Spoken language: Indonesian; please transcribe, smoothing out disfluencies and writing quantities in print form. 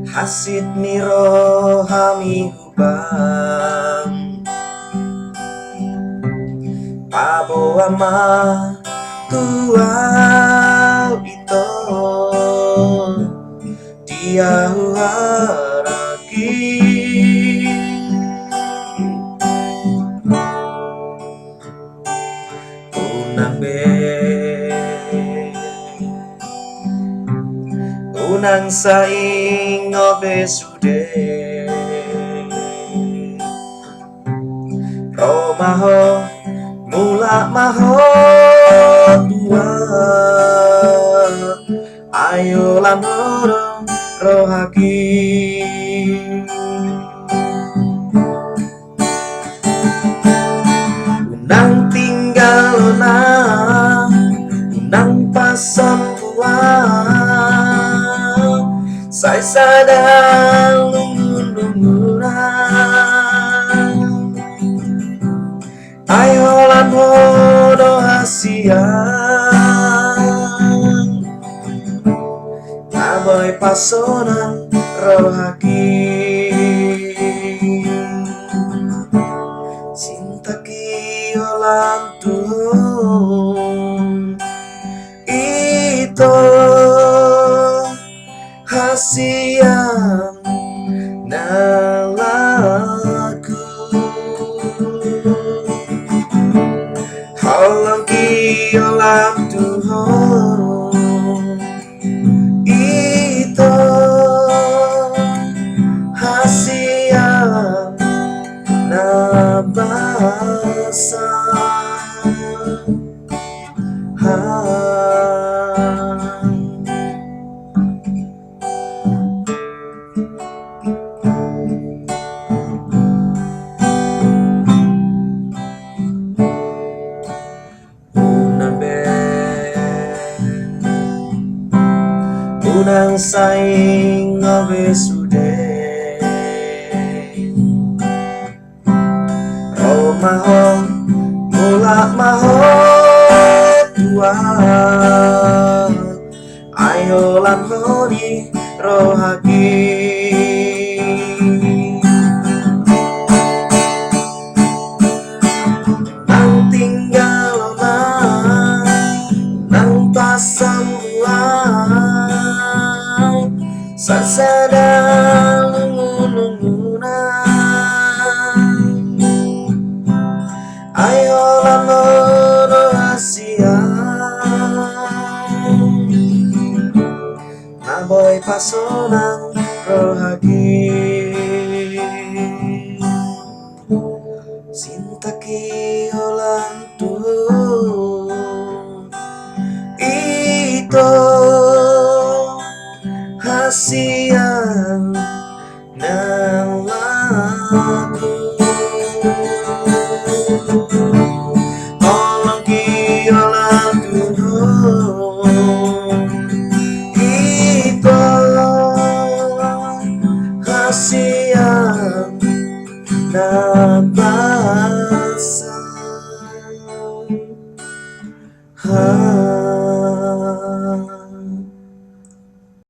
Hasit miro hami hubang Pabo ama tuau ito Dia huharaki Unang unang saing obesude Romaho mula maho tua Ayo lamoro rohaki Unang tinggal na Unang pasan Sai sadang lungun-lungunan Ayo lan hodo hasian Aboy pasonan rohaki Cinta kiolan tuhun Ito hasian nalaku Halang kiolang tuhon Ito hasian nabasa Unang saing obesude Romaho mula maho tua Ayo lan honi rohaki Nang tinggal nang pasang Sadang lungun-lungunan Ayo lamoro hasian Naboy pasonan rohaki Cinta kiolan tuhun Ito hasian